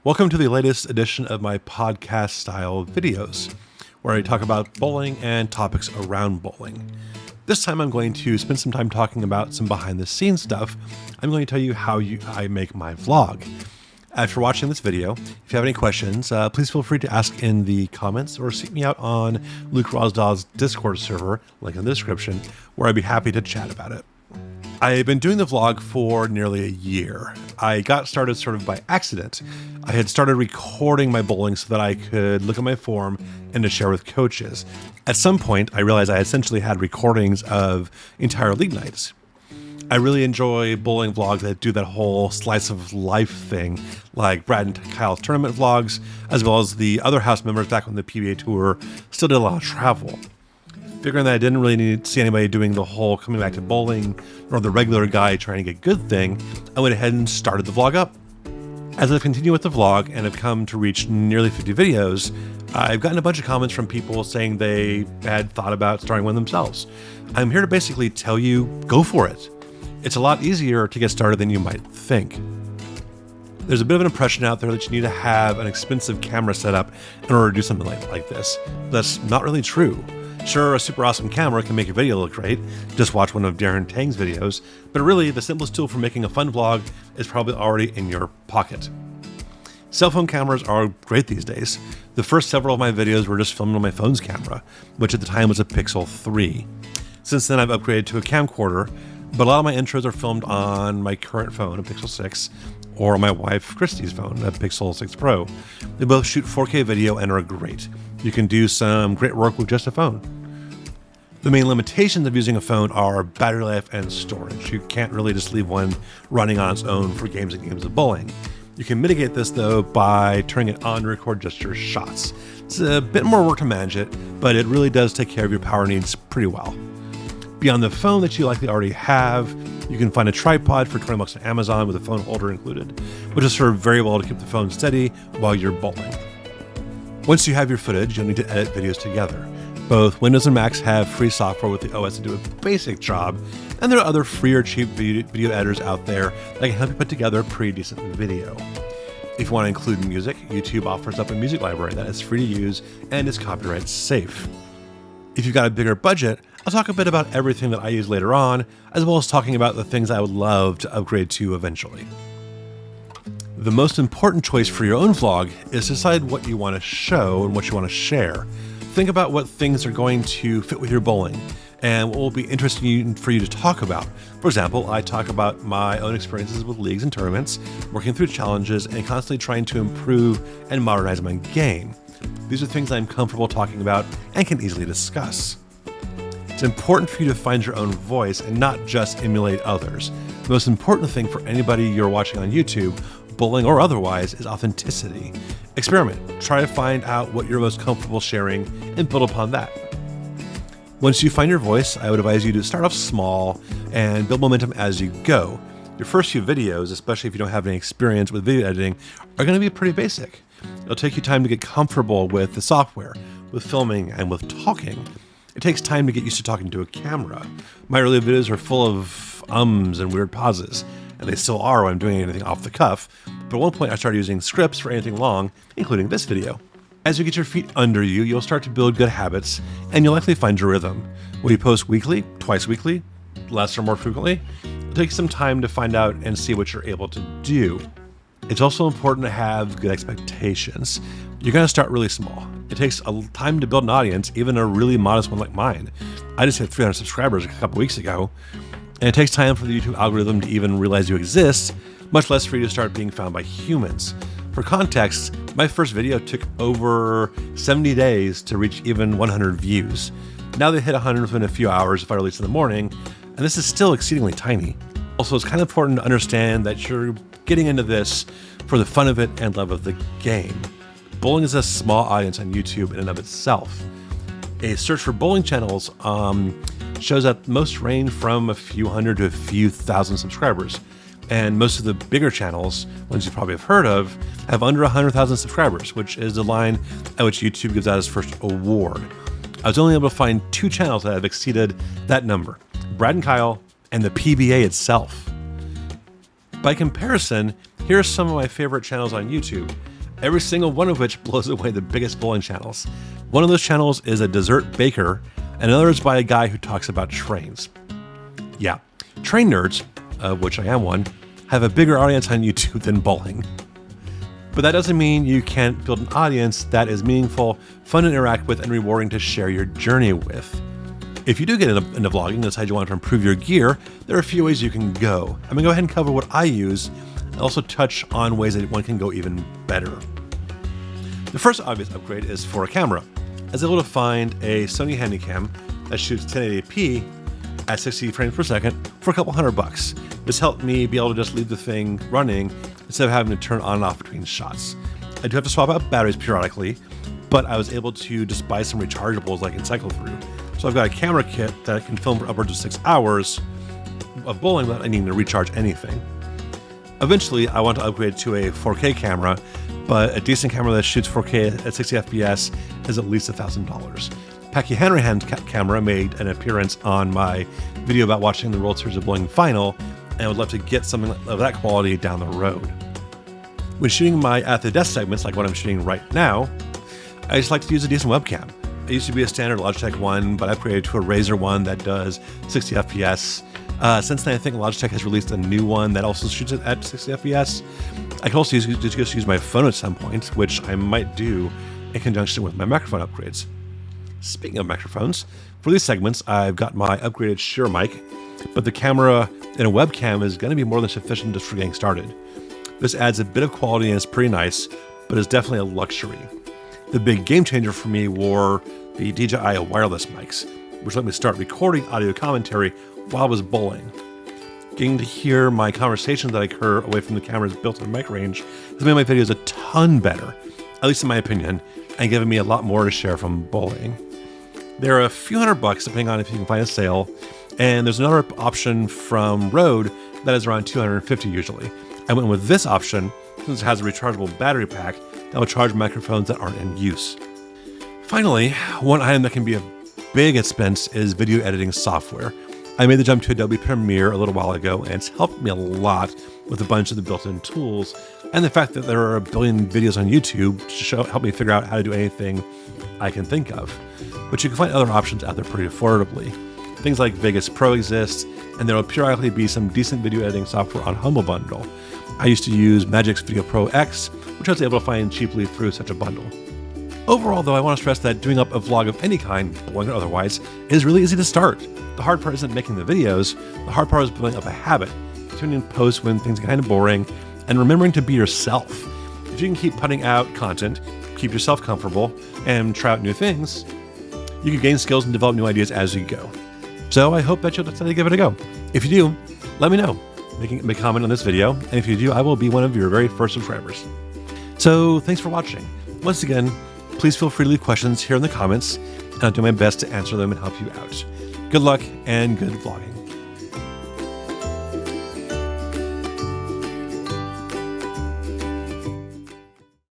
Welcome to the latest edition of my podcast style videos, where I talk about bowling and topics around bowling. This time I'm going to spend some time talking about some behind the scenes stuff. I'm going to tell you how I make my vlog. After watching this video, if you have any questions, please feel free to ask in the comments or seek me out on Luke Rosdaw's Discord server, link in the description, where I'd be happy to chat about it. I've been doing the vlog for nearly a year. I got started sort of by accident. I had started recording my bowling so that I could look at my form and to share with coaches. At some point, I realized I essentially had recordings of entire league nights. I really enjoy bowling vlogs that do that whole slice of life thing, like Brad and Kyle's tournament vlogs, as well as the other house members back when the PBA tour still did a lot of travel. Figuring that I didn't really need to see anybody doing the whole coming back to bowling or the regular guy trying to get good thing, I went ahead and started the vlog up. As I've continued with the vlog and have come to reach nearly 50 videos, I've gotten a bunch of comments from people saying they had thought about starting one themselves. I'm here to basically tell you, go for it. It's a lot easier to get started than you might think. There's a bit of an impression out there that you need to have an expensive camera setup in order to do something like this. That's not really true. Sure, a super awesome camera can make your video look great. Just watch one of Darren Tang's videos. But really, the simplest tool for making a fun vlog is probably already in your pocket. Cell phone cameras are great these days. The first several of my videos were just filmed on my phone's camera, which at the time was a Pixel 3. Since then, I've upgraded to a camcorder, but a lot of my intros are filmed on my current phone, a Pixel 6, or my wife Christy's phone, a Pixel 6 Pro. They both shoot 4K video and are great. You can do some great work with just a phone. The main limitations of using a phone are battery life and storage. You can't really just leave one running on its own for games and games of bowling. You can mitigate this though by turning it on to record just your shots. It's a bit more work to manage it, but it really does take care of your power needs pretty well. Beyond the phone that you likely already have, you can find a tripod for $20 on Amazon with a phone holder included, which is served very well to keep the phone steady while you're bowling. Once you have your footage, you'll need to edit videos together. Both Windows and Macs have free software with the OS to do a basic job, and there are other free or cheap video editors out there that can help you put together a pretty decent video. If you want to include music, YouTube offers up a music library that is free to use and is copyright safe. If you've got a bigger budget, I'll talk a bit about everything that I use later on, as well as talking about the things I would love to upgrade to eventually. The most important choice for your own vlog is to decide what you want to show and what you want to share. Think about what things are going to fit with your bowling and what will be interesting for you to talk about. For example, I talk about my own experiences with leagues and tournaments, working through challenges, and constantly trying to improve and modernize my game. These are things I'm comfortable talking about and can easily discuss. It's important for you to find your own voice and not just emulate others. The most important thing for anybody you're watching on YouTube, bowling or otherwise, is authenticity. Experiment. Try to find out what you're most comfortable sharing and build upon that. Once you find your voice, I would advise you to start off small and build momentum as you go. Your first few videos, especially if you don't have any experience with video editing, are going to be pretty basic. It'll take you time to get comfortable with the software, with filming, and with talking. It takes time to get used to talking to a camera. My early videos are full of ums and weird pauses, and they still are when I'm doing anything off the cuff, but at one point I started using scripts for anything long, including this video. As you get your feet under you, you'll start to build good habits, and you'll likely find your rhythm. Will you post weekly, twice weekly, less or more frequently? It'll take some time to find out and see what you're able to do. It's also important to have good expectations. You're going to start really small. It takes a time to build an audience, even a really modest one like mine. I just hit 300 subscribers a couple weeks ago, and it takes time for the YouTube algorithm to even realize you exist, much less for you to start being found by humans. For context, my first video took over 70 days to reach even 100 views. Now they hit 100 within a few hours if I release in the morning, and this is still exceedingly tiny. Also, it's kind of important to understand that you're getting into this for the fun of it and love of the game. Bowling is a small audience on YouTube in and of itself. A search for bowling channels shows that most range from a few hundred to a few thousand subscribers. And most of the bigger channels, ones you probably have heard of, have under 100,000 subscribers, which is the line at which YouTube gives out its first award. I was only able to find 2 channels that have exceeded that number, Brad and Kyle and the PBA itself. By comparison, here are some of my favorite channels on YouTube. every single one of which blows away the biggest bowling channels. One of those channels is a dessert baker, and another is by a guy who talks about trains. Yeah, train nerds, of which I am one, have a bigger audience on YouTube than bowling. But that doesn't mean you can't build an audience that is meaningful, fun to interact with, and rewarding to share your journey with. If you do get into vlogging and decide you want to improve your gear, there are a few ways you can go. I'm gonna go ahead and cover what I use, and also touch on ways that one can go even better. The first obvious upgrade is for a camera. I was able to find a Sony Handycam that shoots 1080p at 60 frames per second for a couple $100. This helped me be able to just leave the thing running instead of having to turn on and off between shots. I do have to swap out batteries periodically, but I was able to just buy some rechargeables like in Cycle Through. So I've got a camera kit that can film for upwards of 6 hours of bowling without needing to recharge anything. Eventually, I want to upgrade to a 4K camera, but a decent camera that shoots 4K at 60 FPS is at least $1,000. Packie Hanrahan camera made an appearance on my video about watching the World Series of Bowling Final, and I would love to get something of that quality down the road. When shooting my at the desk segments, like what I'm shooting right now, I just like to use a decent webcam. It used to be a standard Logitech one, but I upgraded to a Razer one that does 60 FPS. Since then, I think Logitech has released a new one that also shoots it at 60 FPS. I can also just use my phone at some point, which I might do in conjunction with my microphone upgrades. Speaking of microphones, for these segments, I've got my upgraded Shure mic, but the camera in a webcam is going to be more than sufficient just for getting started. This adds a bit of quality and it's pretty nice, but it's definitely a luxury. The big game changer for me were the DJI wireless mics, which let me start recording audio commentary while I was bowling. Getting to hear my conversations that occur away from the camera's built-in mic range has made my videos a ton better, at least in my opinion, and given me a lot more to share from bowling. They're a few $100 depending on if you can find a sale, and there's another option from Rode that is around $250 usually. I went with this option since it has a rechargeable battery pack that will charge microphones that aren't in use. Finally, one item that can be a big expense is video editing software. I made the jump to Adobe Premiere a little while ago, and it's helped me a lot with a bunch of the built-in tools, and the fact that there are a billion videos on YouTube to help me figure out how to do anything I can think of. But you can find other options out there pretty affordably. Things like Vegas Pro exist, and there will periodically be some decent video editing software on Humble Bundle. I used to use Magix Video Pro X, which I was able to find cheaply through such a bundle. Overall, though, I want to stress that doing up a vlog of any kind, bowling or otherwise, is really easy to start. The hard part isn't making the videos, the hard part is building up a habit, tuning in posts when things get kind of boring, and remembering to be yourself. If you can keep putting out content, keep yourself comfortable, and try out new things, you can gain skills and develop new ideas as you go. So I hope that you'll decide to give it a go. If you do, let me know. Make a comment on this video, and if you do, I will be one of your very first subscribers. So thanks for watching. Once again, please feel free to leave questions here in the comments, and I'll do my best to answer them and help you out. Good luck and good vlogging.